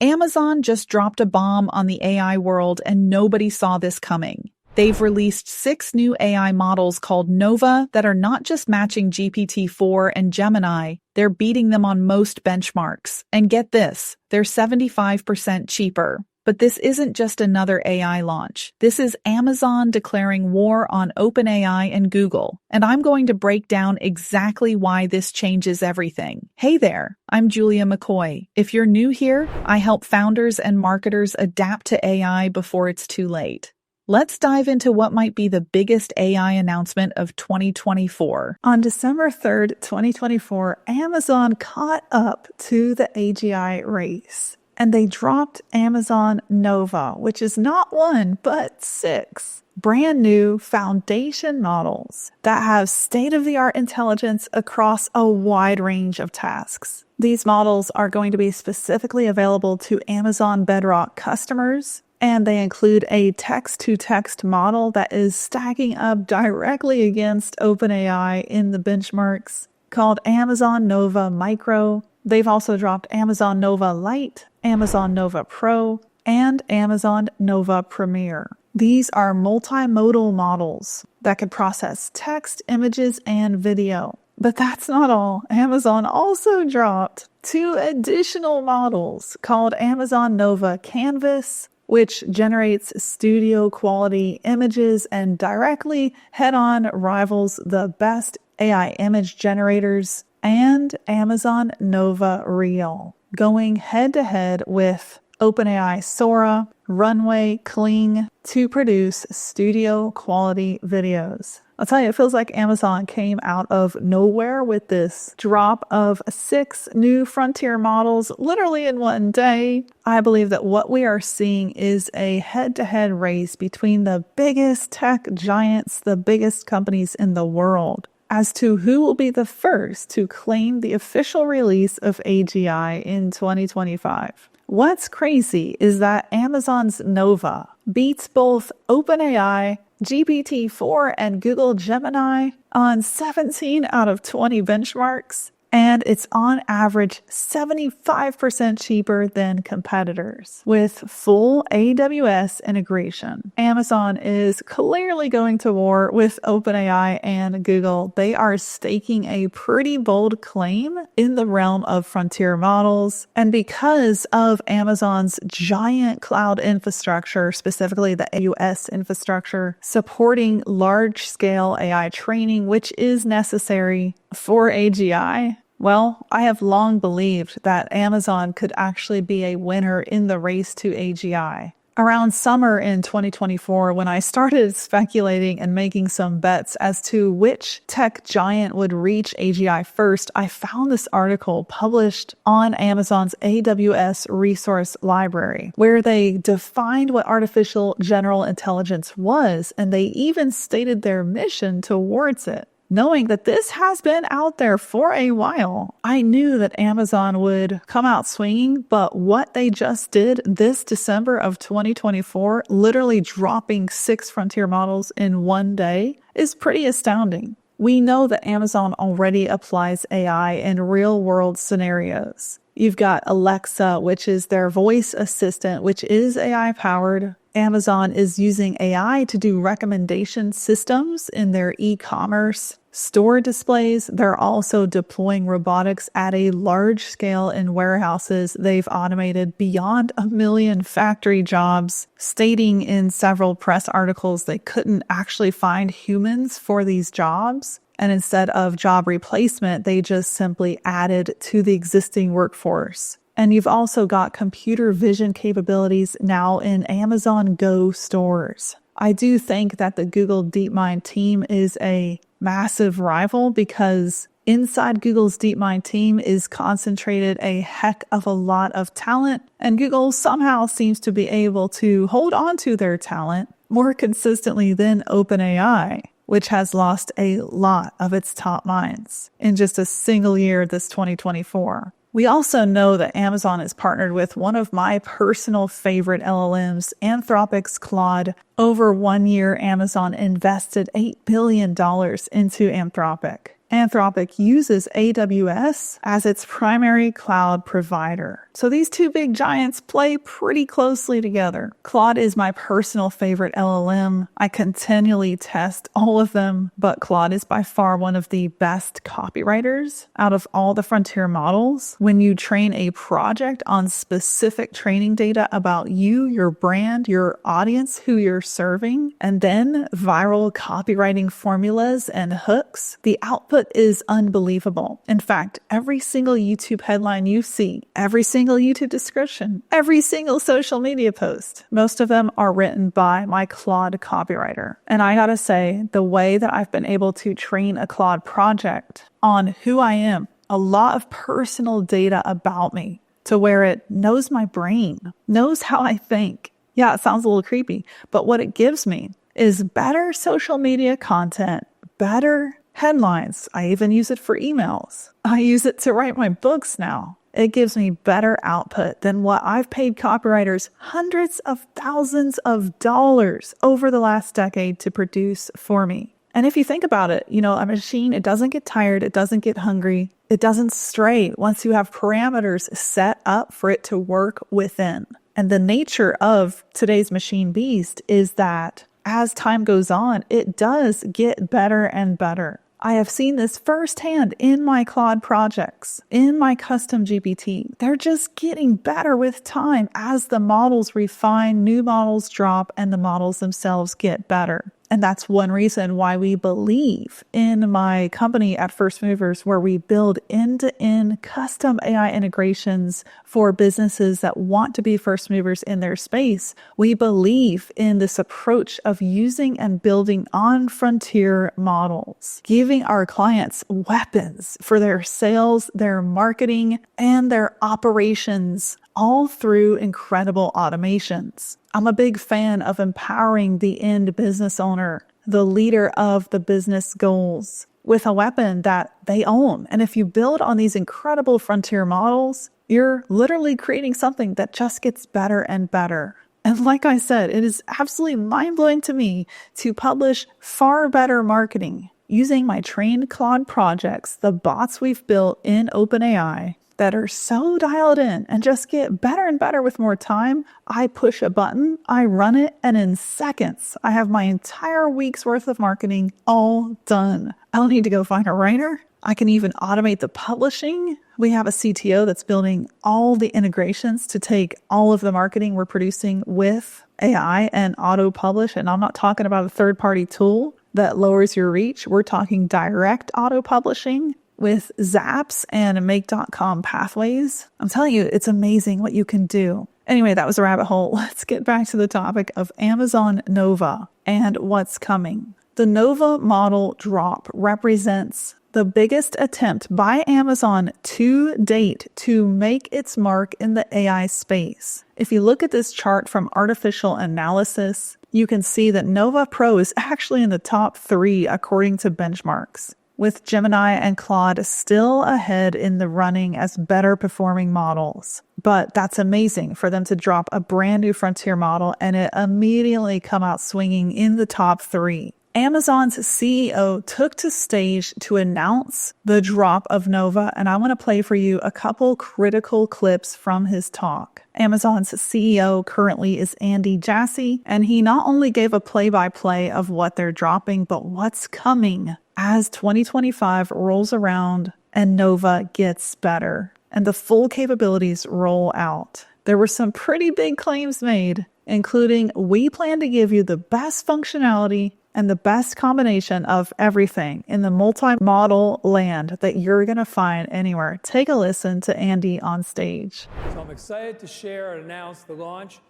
Amazon just dropped a bomb on the AI world and nobody saw this coming. They've released 6 new AI models called Nova that are not just matching GPT-4 and Gemini, they're beating them on most benchmarks. And get this, they're 75% cheaper. But this isn't just another AI launch. This is Amazon declaring war on OpenAI and Google. And I'm going to break down exactly why this changes everything. Hey there, I'm Julia McCoy. If you're new here, I help founders and marketers adapt to AI before it's too late. Let's dive into what might be the biggest AI announcement of 2024. On December 3rd, 2024, Amazon caught up to the AGI race. And they dropped Amazon Nova, which is not 1, but 6 brand new foundation models that have state-of-the-art intelligence across a wide range of tasks. These models are going to be specifically available to Amazon Bedrock customers, and they include a text-to-text model that is stacking up directly against OpenAI in the benchmarks called Amazon Nova Micro. They've also dropped Amazon Nova Lite, Amazon Nova Pro, and Amazon Nova Premier. These are multimodal models that could process text, images, and video. But that's not all. Amazon also dropped 2 additional models called Amazon Nova Canvas, which generates studio quality images and directly head-on rivals the best AI image generators, and Amazon Nova Real, going head-to-head with OpenAI Sora, Runway, Kling to produce studio-quality videos. I'll tell you, it feels like Amazon came out of nowhere with this drop of 6 new frontier models literally in one day. I believe that what we are seeing is a head-to-head race between the biggest tech giants, the biggest companies in the world, as to who will be the first to claim the official release of AGI in 2025. What's crazy is that Amazon's Nova beats both OpenAI, GPT-4, and Google Gemini on 17 out of 20 benchmarks, and it's on average 75% cheaper than competitors. With full AWS integration, Amazon is clearly going to war with OpenAI and Google. They are staking a pretty bold claim in the realm of frontier models. And because of Amazon's giant cloud infrastructure, specifically the AWS infrastructure, supporting large-scale AI training, which is necessary for AGI, well, I have long believed that Amazon could actually be a winner in the race to AGI. Around summer in 2024, when I started speculating and making some bets as to which tech giant would reach AGI first, I found this article published on Amazon's AWS Resource Library, where they defined what artificial general intelligence was, and they even stated their mission towards it. Knowing that this has been out there for a while, I knew that Amazon would come out swinging, but what they just did this December of 2024, literally dropping 6 frontier models in one day, is pretty astounding. We know that Amazon already applies AI in real-world scenarios. You've got Alexa, which is their voice assistant, which is AI-powered. Amazon is using AI to do recommendation systems in their e-commerce store displays. They're also deploying robotics at a large scale in warehouses. They've automated beyond 1 million factory jobs, stating in several press articles they couldn't actually find humans for these jobs. And instead of job replacement, they just simply added to the existing workforce. And you've also got computer vision capabilities now in Amazon Go stores. I do think that the Google DeepMind team is a massive rival because inside Google's DeepMind team is concentrated a heck of a lot of talent, and Google somehow seems to be able to hold on to their talent more consistently than OpenAI, which has lost a lot of its top minds in just a single year this 2024. We also know that Amazon is partnered with one of my personal favorite LLMs, Anthropic's Claude. Over 1 year, Amazon invested $8 billion into Anthropic. Anthropic uses AWS as its primary cloud provider. So these two big giants play pretty closely together. Claude is my personal favorite LLM. I continually test all of them, but Claude is by far one of the best copywriters out of all the frontier models. When you train a project on specific training data about you, your brand, your audience, who you're serving, and then viral copywriting formulas and hooks, the output is unbelievable. In fact, every single YouTube headline you see, every single YouTube description, every single social media post, most of them are written by my Claude copywriter. And I gotta say, the way that I've been able to train a Claude project on who I am, a lot of personal data about me, to where it knows my brain, knows how I think. Yeah, it sounds a little creepy, but what it gives me is better social media content, better headlines. I even use it for emails. I use it to write my books now. It gives me better output than what I've paid copywriters hundreds of thousands of dollars over the last decade to produce for me. And if you think about it, a machine, it doesn't get tired, it doesn't get hungry, it doesn't stray once you have parameters set up for it to work within. And the nature of today's machine beast is that as time goes on, it does get better and better. I have seen this firsthand in my Claude projects, in my custom GPT. They're just getting better with time as the models refine, new models drop, and the models themselves get better. And that's one reason why we believe in my company at First Movers, where we build end-to-end custom AI integrations for businesses that want to be first movers in their space. We believe in this approach of using and building on frontier models, giving our clients weapons for their sales, their marketing, and their operations, all through incredible automations. I'm a big fan of empowering the end business owner, the leader of the business goals, with a weapon that they own. And if you build on these incredible frontier models, you're literally creating something that just gets better and better. And like I said, it is absolutely mind-blowing to me to publish far better marketing using my trained Claude projects, the bots we've built in OpenAI, that are so dialed in and just get better and better with more time. I push a button, I run it, and in seconds, I have my entire week's worth of marketing all done. I don't need to go find a writer. I can even automate the publishing. We have a CTO that's building all the integrations to take all of the marketing we're producing with AI and auto-publish. And I'm not talking about a third-party tool that lowers your reach. We're talking direct auto-publishing with Zaps and Make.com pathways. I'm telling you, it's amazing what you can do. Anyway, that was a rabbit hole. Let's get back to the topic of Amazon Nova and what's coming. The Nova model drop represents the biggest attempt by Amazon to date to make its mark in the AI space. If you look at this chart from Artificial Analysis, you can see that Nova Pro is actually in the top 3 according to benchmarks, with Gemini and Claude still ahead in the running as better performing models. But that's amazing for them to drop a brand new frontier model and it immediately come out swinging in the top 3. Amazon's CEO took to stage to announce the drop of Nova, and I want to play for you a couple critical clips from his talk. Amazon's CEO currently is Andy Jassy, and he not only gave a play-by-play of what they're dropping, but what's coming as 2025 rolls around and Nova gets better and the full capabilities roll out. There were some pretty big claims made, including, we plan to give you the best functionality and the best combination of everything in the multi-model land that you're going to find anywhere. Take a listen to Andy on stage. So I'm excited to share and announce the launch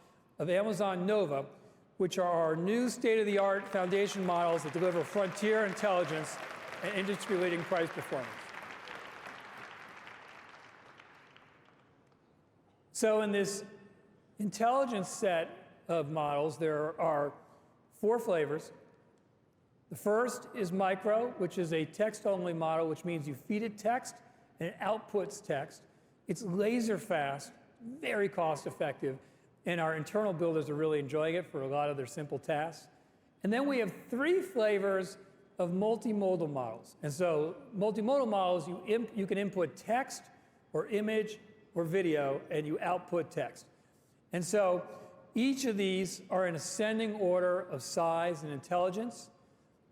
of Amazon Nova, which are our new state-of-the-art foundation models that deliver frontier intelligence and industry-leading price performance. So in this intelligence set of models, there are 4 flavors. The first is micro, which is a text-only model, which means you feed it text and it outputs text. It's laser fast, very cost-effective, and our internal builders are really enjoying it for a lot of their simple tasks. And then we have 3 flavors of multimodal models. And so multimodal models, you can input text or image or video, and you output text. And so each of these are in ascending order of size and intelligence.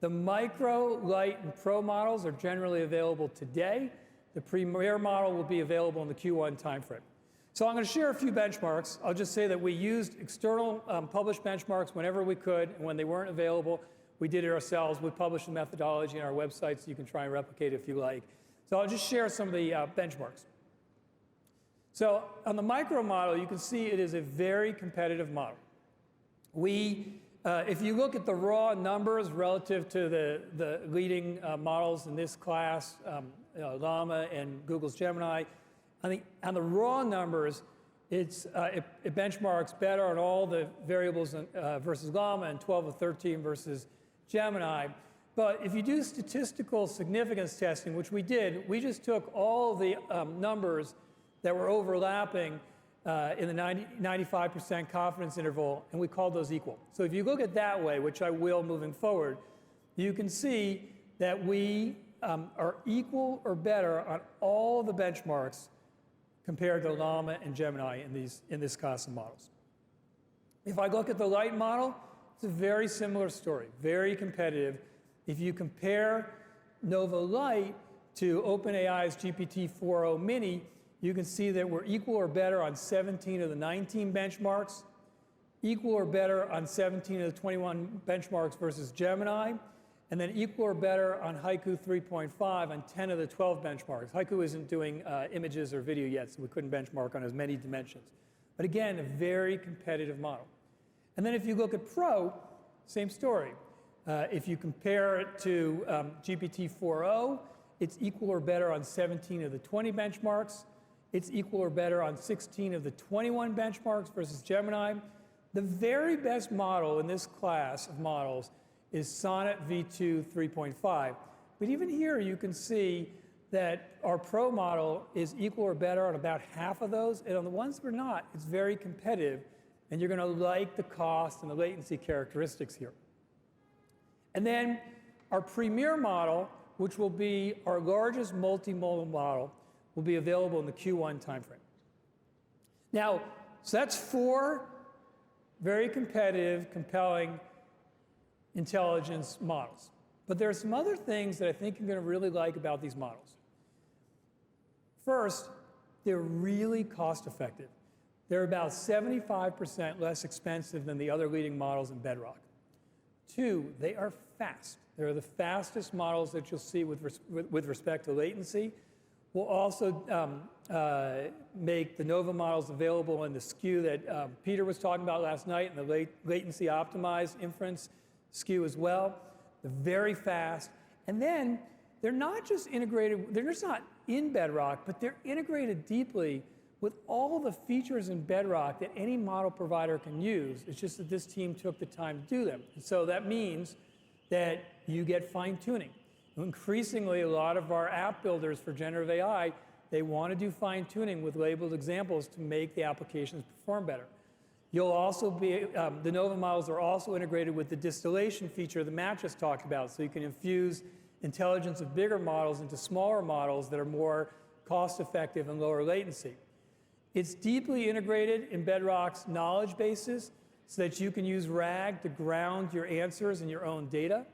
The micro, light, and pro models are generally available today. The premier model will be available in the Q1 timeframe. So I'm going to share a few benchmarks. I'll just say that we used external published benchmarks whenever we could, and when they weren't available, we did it ourselves. We published the methodology on our website, so you can try and replicate it if you like. So I'll just share some of the benchmarks. So on the micro model, you can see it is a very competitive model. If you look at the raw numbers relative to the leading models in this class, Llama and Google's Gemini, I think on the raw numbers, it benchmarks better on all the variables versus Llama and 12 of 13 versus Gemini. But if you do statistical significance testing, which we did, we just took all the numbers that were overlapping in the 95% confidence interval, and we called those equal. So if you look at that way, which I will moving forward, you can see that we are equal or better on all the benchmarks compared to Llama and Gemini in this class of models. If I look at the light model, it's a very similar story, very competitive. If you compare Nova Lite to OpenAI's GPT-4 Mini, you can see that we're equal or better on 17 of the 19 benchmarks, equal or better on 17 of the 21 benchmarks versus Gemini, and then equal or better on Haiku 3.5 on 10 of the 12 benchmarks. Haiku isn't doing images or video yet, so we couldn't benchmark on as many dimensions. But again, a very competitive model. And then if you look at Pro, same story. If you compare it to GPT-4o, it's equal or better on 17 of the 20 benchmarks. It's equal or better on 16 of the 21 benchmarks versus Gemini. The very best model in this class of models is Sonnet V2 3.5. But even here, you can see that our Pro model is equal or better on about half of those. And on the ones that are not, it's very competitive. And you're going to like the cost and the latency characteristics here. And then our Premier model, which will be our largest multimodal model, will be available in the Q1 timeframe. Now, so that's 4 very competitive, compelling intelligence models. But there are some other things that I think you're going to really like about these models. First, they're really cost effective. They're about 75% less expensive than the other leading models in Bedrock. 2, they are fast. They're the fastest models that you'll see with respect to latency. We'll also make the Nova models available in the SKU that Peter was talking about last night, and the latency optimized inference SKU as well. They're very fast. And then they're not just integrated, they're just not in Bedrock, but they're integrated deeply with all the features in Bedrock that any model provider can use. It's just that this team took the time to do them. And so that means that you get fine tuning. Increasingly, a lot of our app builders for generative AI, they want to do fine tuning with labeled examples to make the applications perform better. You'll also be, the Nova models are also integrated with the distillation feature that Matt just talked about, so you can infuse intelligence of bigger models into smaller models that are more cost-effective and lower latency. It's deeply integrated in Bedrock's knowledge bases so that you can use RAG to ground your answers in your own data.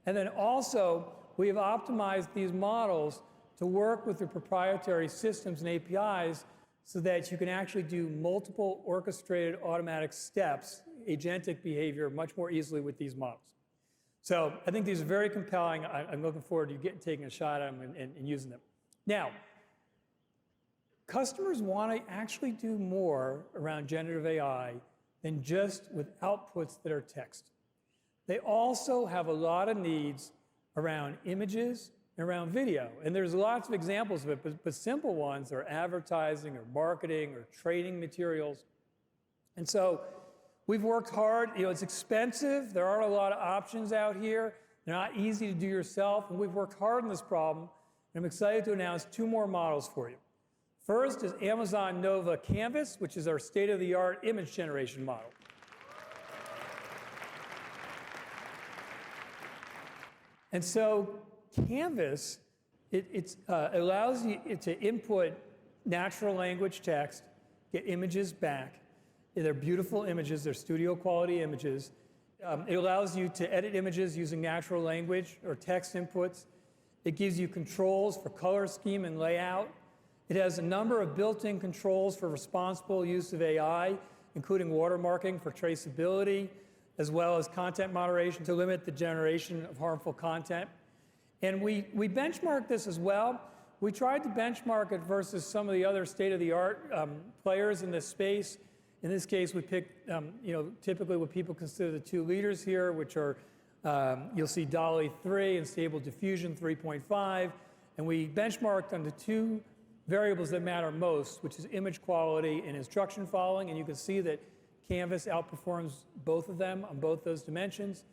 And then also, we have optimized these models to work with the proprietary systems and APIs so that you can actually do multiple orchestrated automatic steps, agentic behavior, much more easily with these models. So I think these are very compelling. I'm looking forward to taking a shot at them and using them. Now, customers want to actually do more around generative AI than just with outputs that are text. They also have a lot of needs around images and around video. And there's lots of examples of it, but simple ones are advertising or marketing or training materials. And so we've worked hard. It's expensive. There aren't a lot of options out here. They're not easy to do yourself. And we've worked hard on this problem. And I'm excited to announce 2 more models for you. First is Amazon Nova Canvas, which is our state-of-the-art image generation model. And so Canvas, it allows you to input natural language text, get images back. They're beautiful images, they're studio quality images. It allows you to edit images using natural language or text inputs. It gives you controls for color scheme and layout. It has a number of built-in controls for responsible use of AI, including watermarking for traceability, as well as content moderation to limit the generation of harmful content. And we benchmarked this as well. We tried to benchmark it versus some of the other state-of-the-art players in this space. In this case, we picked, typically what people consider the two leaders here, which are, you'll see DALL-E 3 and Stable Diffusion 3.5. And we benchmarked on the two variables that matter most, which is image quality and instruction following. And you can see that Canvas outperforms both of them on both those dimensions.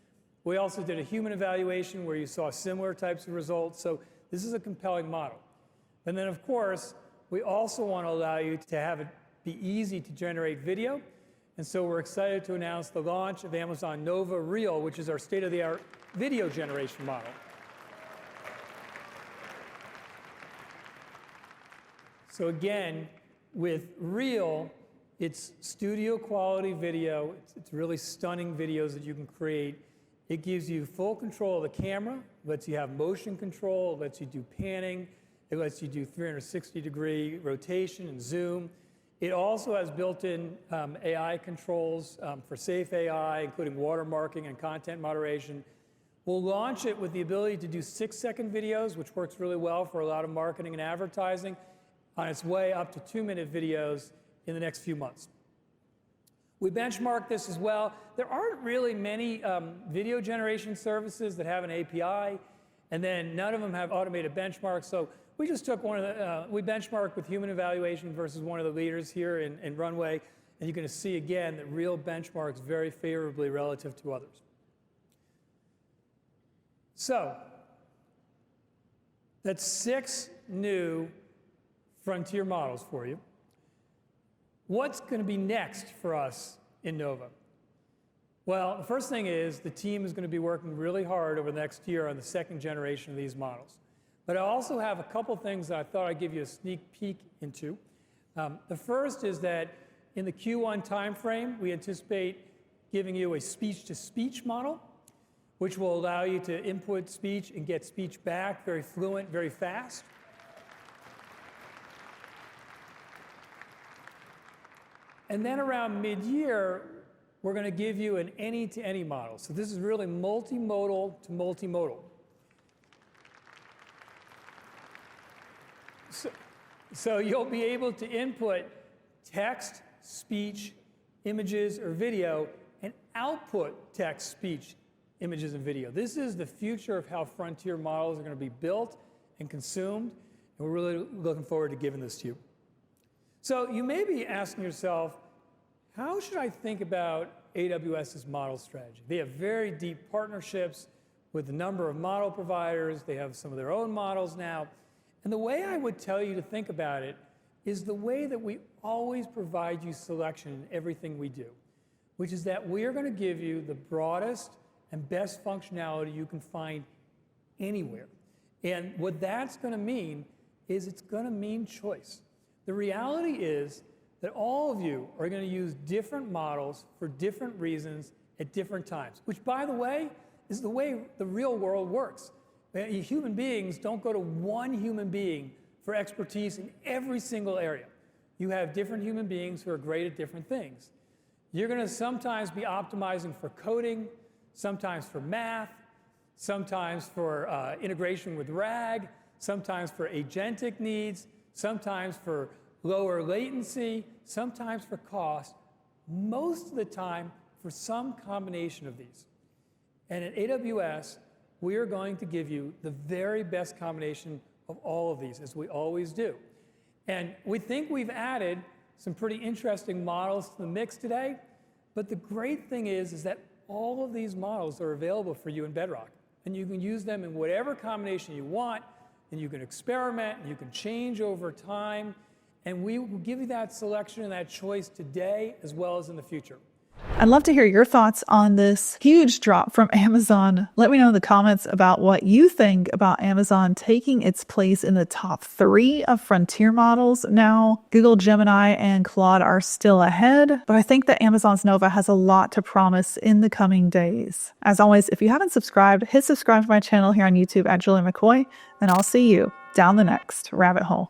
We also did a human evaluation where you saw similar types of results. So this is a compelling model. And then, of course, we also want to allow you to have it be easy to generate video. And so we're excited to announce the launch of Amazon Nova Real, which is our state-of-the-art video generation model. So again, with Real, it's studio quality video. It's really stunning videos that you can create. It gives you full control of the camera, lets you have motion control, lets you do panning, it lets you do 360-degree rotation and zoom. It also has built-in AI controls for safe AI, including watermarking and content moderation. We'll launch it with the ability to do 6-second videos, which works really well for a lot of marketing and advertising, on its way up to 2-minute videos in the next few months. We benchmarked this as well. There aren't really many video generation services that have an API, and then none of them have automated benchmarks. So we just took one of the, we benchmarked with human evaluation versus one of the leaders here in Runway, and you're going to see again that Real benchmarks very favorably relative to others. So that's 6 new frontier models for you. What's going to be next for us in Nova? Well, the first thing is the team is going to be working really hard over the next year on the 2nd generation of these models. But I also have a couple things that I thought I'd give you a sneak peek into. The first is that in the Q1 timeframe, we anticipate giving you a speech-to-speech model, which will allow you to input speech and get speech back very fluent, very fast. And then around mid-year, we're going to give you an any-to-any model. So this is really multimodal to multimodal. So you'll be able to input text, speech, images, or video, and output text, speech, images, and video. This is the future of how frontier models are going to be built and consumed, and we're really looking forward to giving this to you. So you may be asking yourself, how should I think about AWS's model strategy? They have very deep partnerships with a number of model providers. They have some of their own models now. And the way I would tell you to think about it is the way that we always provide you selection in everything we do, which is that we are going to give you the broadest and best functionality you can find anywhere. And what that's going to mean is it's going to mean choice. The reality is that all of you are going to use different models for different reasons at different times, which, by the way, is the way the real world works. Human beings don't go to one human being for expertise in every single area. You have different human beings who are great at different things. You're going to sometimes be optimizing for coding, sometimes for math, sometimes for integration with RAG, sometimes for agentic needs, sometimes for lower latency, sometimes for cost, most of the time for some combination of these. And at AWS, we are going to give you the very best combination of all of these, as we always do. And we think we've added some pretty interesting models to the mix today, but the great thing is that all of these models are available for you in Bedrock, and you can use them in whatever combination you want, and you can experiment, and you can change over time, and we will give you that selection and that choice today as well as in the future. I'd love to hear your thoughts on this huge drop from Amazon. Let me know in the comments about what you think about Amazon taking its place in the top 3 of frontier models now. Google Gemini and Claude are still ahead, but I think that Amazon's Nova has a lot to promise in the coming days. As always, if you haven't subscribed, hit subscribe to my channel here on YouTube at Julie McCoy, and I'll see you down the next rabbit hole.